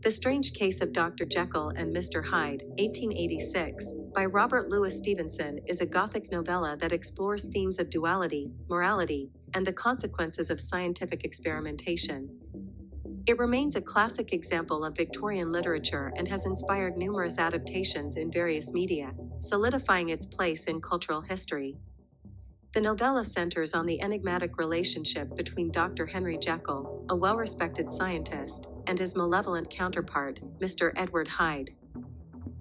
The Strange Case of Dr. Jekyll and Mr. Hyde, 1886, by Robert Louis Stevenson, is a Gothic novella that explores themes of duality, morality, and the consequences of scientific experimentation. It remains a classic example of Victorian literature and has inspired numerous adaptations in various media, solidifying its place in cultural history. The novella centers on the enigmatic relationship between Dr. Henry Jekyll, a well-respected scientist, and his malevolent counterpart, Mr. Edward Hyde.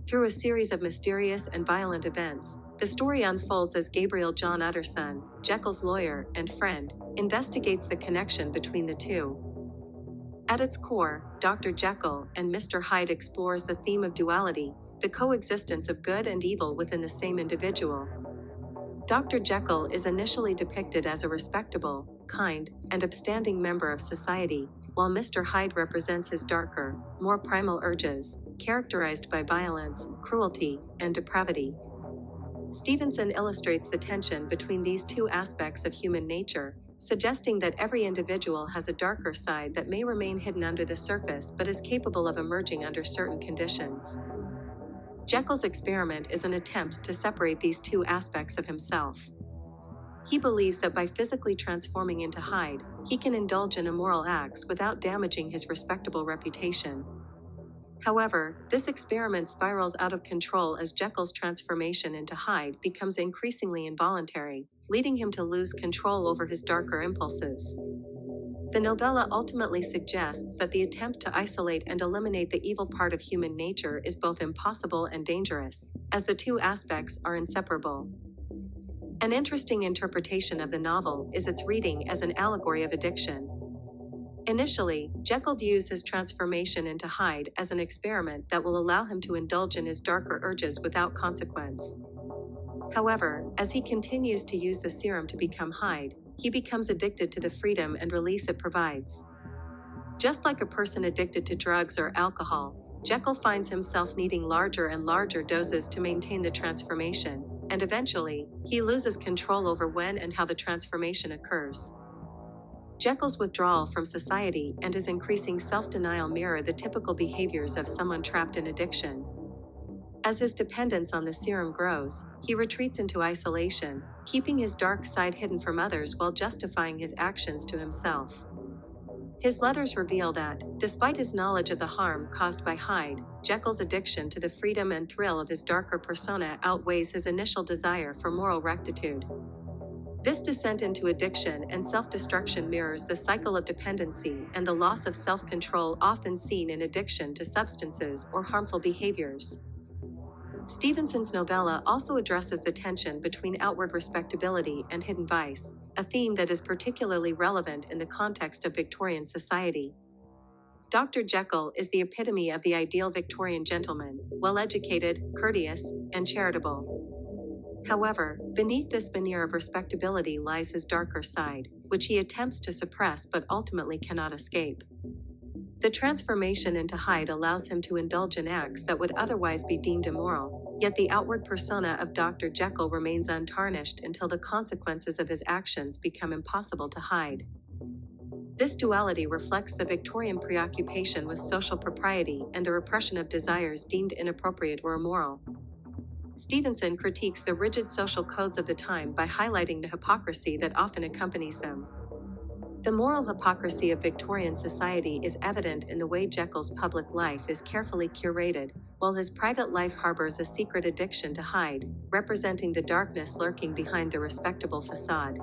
Through a series of mysterious and violent events, the story unfolds as Gabriel John Utterson, Jekyll's lawyer and friend, investigates the connection between the two. At its core, Dr. Jekyll and Mr. Hyde explores the theme of duality, the coexistence of good and evil within the same individual. Dr. Jekyll is initially depicted as a respectable, kind, and upstanding member of society, while Mr. Hyde represents his darker, more primal urges, characterized by violence, cruelty, and depravity. Stevenson illustrates the tension between these two aspects of human nature, suggesting that every individual has a darker side that may remain hidden under the surface but is capable of emerging under certain conditions. Jekyll's experiment is an attempt to separate these two aspects of himself. He believes that by physically transforming into Hyde, he can indulge in immoral acts without damaging his respectable reputation. However, this experiment spirals out of control as Jekyll's transformation into Hyde becomes increasingly involuntary, leading him to lose control over his darker impulses. The novella ultimately suggests that the attempt to isolate and eliminate the evil part of human nature is both impossible and dangerous, as the two aspects are inseparable. An interesting interpretation of the novel is its reading as an allegory of addiction. Initially, Jekyll views his transformation into Hyde as an experiment that will allow him to indulge in his darker urges without consequence. However, as he continues to use the serum to become Hyde, he becomes addicted to the freedom and release it provides. Just like a person addicted to drugs or alcohol, Jekyll finds himself needing larger and larger doses to maintain the transformation, and eventually, he loses control over when and how the transformation occurs. Jekyll's withdrawal from society and his increasing self-denial mirror the typical behaviors of someone trapped in addiction. As his dependence on the serum grows, he retreats into isolation, keeping his dark side hidden from others while justifying his actions to himself. His letters reveal that, despite his knowledge of the harm caused by Hyde, Jekyll's addiction to the freedom and thrill of his darker persona outweighs his initial desire for moral rectitude. This descent into addiction and self-destruction mirrors the cycle of dependency and the loss of self-control often seen in addiction to substances or harmful behaviors. Stevenson's novella also addresses the tension between outward respectability and hidden vice, a theme that is particularly relevant in the context of Victorian society. Dr. Jekyll is the epitome of the ideal Victorian gentleman, well-educated, courteous, and charitable. However, beneath this veneer of respectability lies his darker side, which he attempts to suppress but ultimately cannot escape. The transformation into Hyde allows him to indulge in acts that would otherwise be deemed immoral, yet the outward persona of Dr. Jekyll remains untarnished until the consequences of his actions become impossible to hide. This duality reflects the Victorian preoccupation with social propriety and the repression of desires deemed inappropriate or immoral. Stevenson critiques the rigid social codes of the time by highlighting the hypocrisy that often accompanies them. The moral hypocrisy of Victorian society is evident in the way Jekyll's public life is carefully curated, while his private life harbors a secret addiction to Hyde, representing the darkness lurking behind the respectable facade.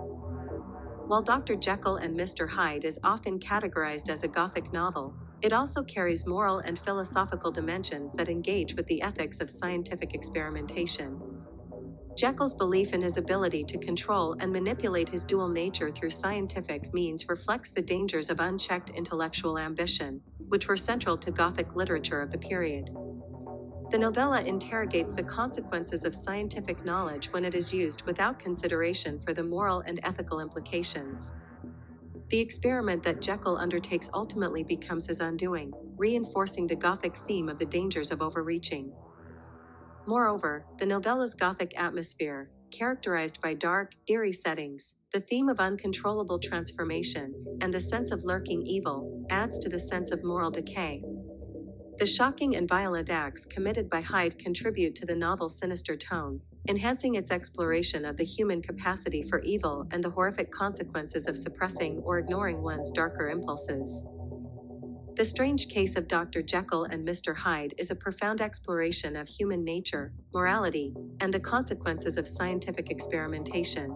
While Dr. Jekyll and Mr. Hyde is often categorized as a Gothic novel, it also carries moral and philosophical dimensions that engage with the ethics of scientific experimentation. Jekyll's belief in his ability to control and manipulate his dual nature through scientific means reflects the dangers of unchecked intellectual ambition, which were central to Gothic literature of the period. The novella interrogates the consequences of scientific knowledge when it is used without consideration for the moral and ethical implications. The experiment that Jekyll undertakes ultimately becomes his undoing, reinforcing the Gothic theme of the dangers of overreaching. Moreover, the novella's Gothic atmosphere, characterized by dark, eerie settings, the theme of uncontrollable transformation, and the sense of lurking evil, adds to the sense of moral decay. The shocking and violent acts committed by Hyde contribute to the novel's sinister tone, enhancing its exploration of the human capacity for evil and the horrific consequences of suppressing or ignoring one's darker impulses. The Strange Case of Dr. Jekyll and Mr. Hyde is a profound exploration of human nature, morality, and the consequences of scientific experimentation.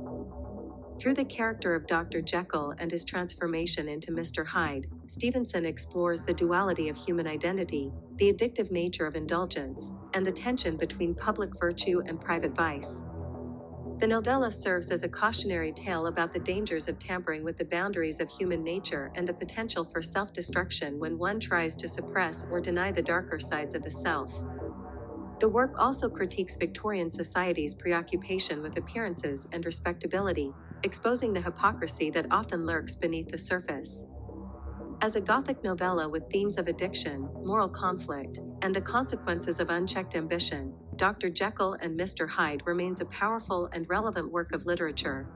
Through the character of Dr. Jekyll and his transformation into Mr. Hyde, Stevenson explores the duality of human identity, the addictive nature of indulgence, and the tension between public virtue and private vice. The novella serves as a cautionary tale about the dangers of tampering with the boundaries of human nature and the potential for self-destruction when one tries to suppress or deny the darker sides of the self. The work also critiques Victorian society's preoccupation with appearances and respectability, exposing the hypocrisy that often lurks beneath the surface. As a Gothic novella with themes of addiction, moral conflict, and the consequences of unchecked ambition, Dr. Jekyll and Mr. Hyde remains a powerful and relevant work of literature.